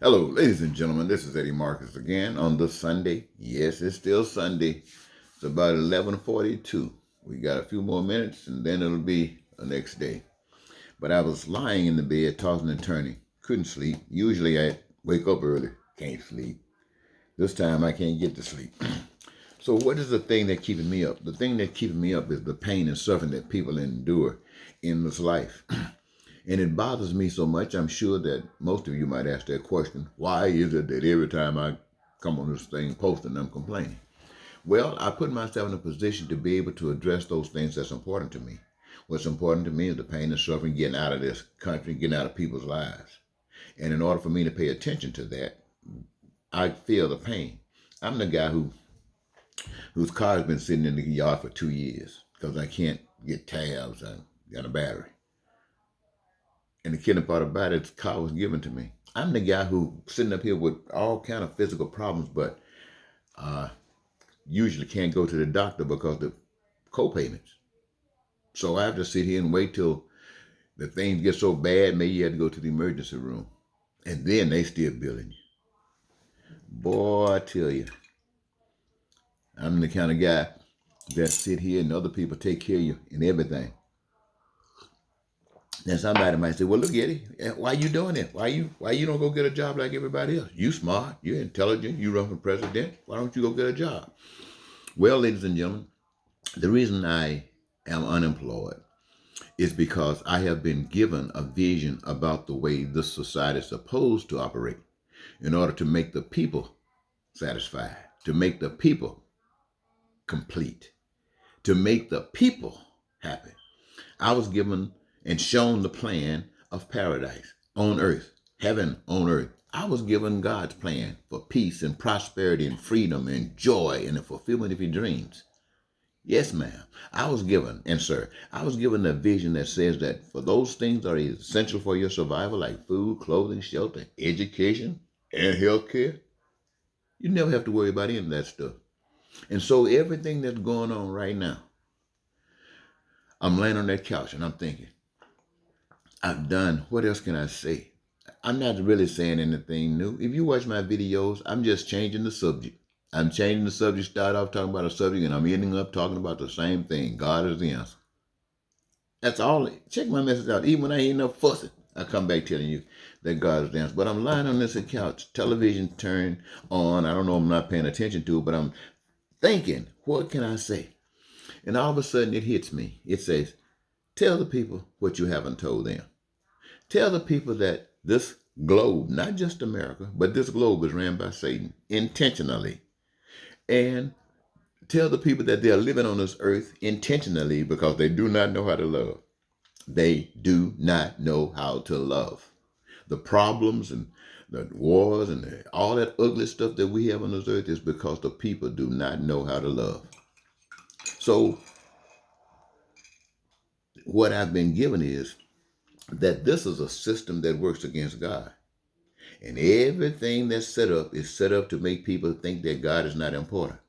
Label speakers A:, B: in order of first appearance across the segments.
A: Hello, ladies and gentlemen. This is Eddie Marcus again on the Sunday. Yes, it's still Sunday. It's about 11:42. We got a few more minutes and then it'll be the next day. But I was lying in the bed, tossing and turning. Couldn't sleep. Usually I wake up early. Can't sleep. This time I can't get to sleep. So what is the thing that keeping me up? The thing that keeping me up is the pain and suffering that people endure in this life. And it bothers me so much, I'm sure that most of you might ask that question. Why is it that every time I come on this thing posting, I'm complaining? Well, I put myself in a position to be able to address those things that's important to me. What's important to me is the pain and suffering getting out of this country, getting out of people's lives. And in order for me to pay attention to that, I feel the pain. I'm the guy whose car has been sitting in the yard for 2 years because I can't get tabs. I got a battery. And the killing part about it, the car was given to me. I'm the guy who sitting up here with all kind of physical problems, but usually can't go to the doctor because of the co-payments. So I have to sit here and wait till the things get so bad, maybe you have to go to the emergency room. And then they still billing you. Boy, I tell you, I'm the kind of guy that sit here and other people take care of you and everything. Then somebody might say, well, look, Eddie, why you doing it? Why you don't go get a job like everybody else? You smart, you're intelligent, you run for president. Why don't you go get a job? Well, ladies and gentlemen, the reason I am unemployed is because I have been given a vision about the way this society is supposed to operate in order to make the people satisfied, to make the people complete, to make the people happy. I was given and shown the plan of paradise on earth, heaven on earth. I was given God's plan for peace and prosperity and freedom and joy and the fulfillment of your dreams. Yes, ma'am. I was given, and sir, I was given a vision that says that for those things that are essential for your survival, like food, clothing, shelter, education, and health care, you never have to worry about any of that stuff. And so everything that's going on right now, I'm laying on that couch and I'm thinking, I've done, what else can I say? I'm not really saying anything new. If you watch my videos, I'm just changing the subject. I'm changing the subject, start off talking about a subject, and I'm ending up talking about the same thing. God is the answer. That's all. Check my message out. Even when I end up fussing, I come back telling you that God is the answer. But I'm lying on this couch, television turned on. I don't know, I'm not paying attention to it, but I'm thinking, what can I say? And all of a sudden it hits me. It says, tell the people what you haven't told them. Tell the people that this globe, not just America, but this globe is ran by Satan intentionally. And tell the people that they are living on this earth intentionally because they do not know how to love. They do not know how to love. The problems and the wars and all that ugly stuff that we have on this earth is because the people do not know how to love. So what I've been given is that this is a system that works against God. And everything that's set up is set up to make people think that God is not important.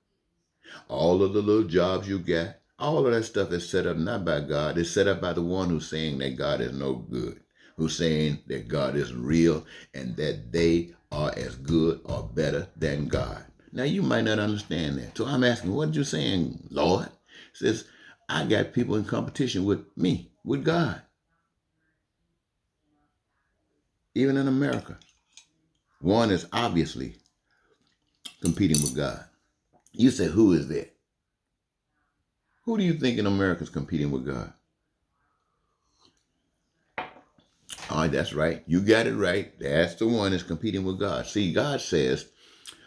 A: All of the little jobs you got, all of that stuff is set up not by God. It's set up by the one who's saying that God is no good, who's saying that God isn't real and that they are as good or better than God. Now, you might not understand that. So I'm asking, what are you saying, Lord? He says, I got people in competition with me, with God, even in America. One is obviously competing with God. You say, who is that? Who do you think in America is competing with God? All right, that's right. You got it right. That's the one that's competing with God. See, God says,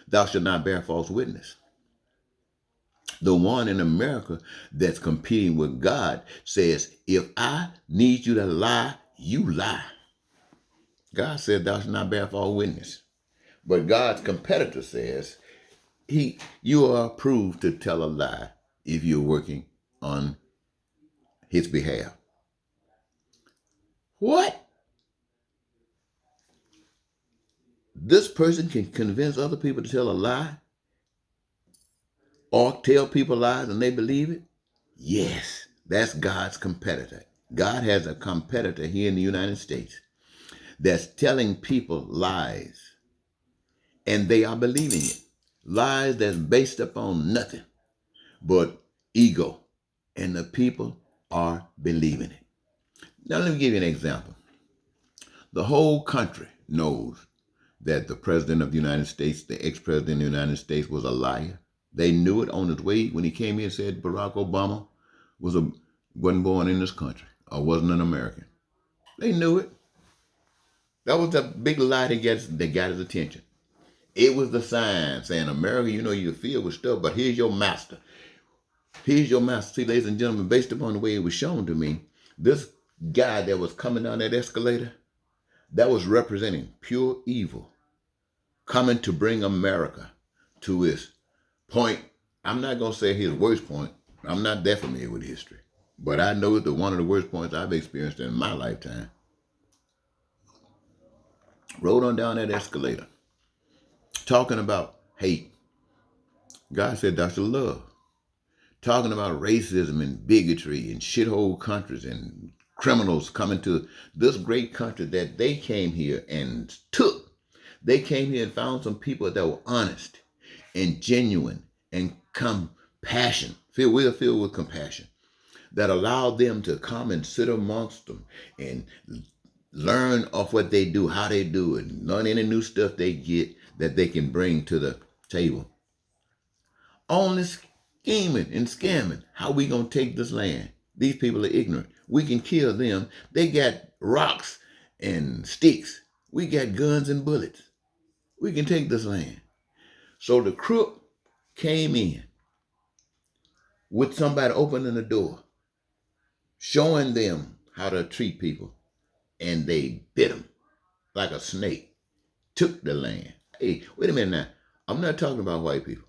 A: thou shalt not bear false witness. The one in America that's competing with God says, if I need you to lie, you lie. God said, thou shalt not bear false witness. But God's competitor says, you are approved to tell a lie if you're working on his behalf. What? This person can convince other people to tell a lie or tell people lies and they believe it? Yes, that's God's competitor. God has a competitor here in the United States that's telling people lies And they are believing it. Lies that's based upon nothing but ego. And the people are believing it. Now, let me give you an example. The whole country knows that the President of the United States, the ex-President of the United States, was a liar. They knew it on his way when he came here and said Barack Obama wasn't born in this country or wasn't an American. They knew it. That was the big lie that got his attention. It was the sign saying, America, you know, you're filled with stuff, but here's your master. Here's your master. See, ladies and gentlemen, based upon the way it was shown to me, this guy that was coming down that escalator, that was representing pure evil, coming to bring America to its point. I'm not going to say his worst point. I'm not that familiar with history. But I know that one of the worst points I've experienced in my lifetime. Rode on down that escalator, talking about hate. God said that's love. Talking about racism and bigotry and shithole countries and criminals coming to this great country that they came here and took. They came here and found some people that were honest and genuine and compassion, filled with compassion, that allowed them to come and sit amongst them and learn of what they do, how they do it, learn any new stuff they get that they can bring to the table. Only scheming and scamming. How we gonna take this land? These people are ignorant. We can kill them. They got rocks and sticks. We got guns and bullets. We can take this land. So the crook came in with somebody opening the door, showing them how to treat people, and they bit them like a snake, took the land. Hey, wait a minute now. I'm not talking about white people.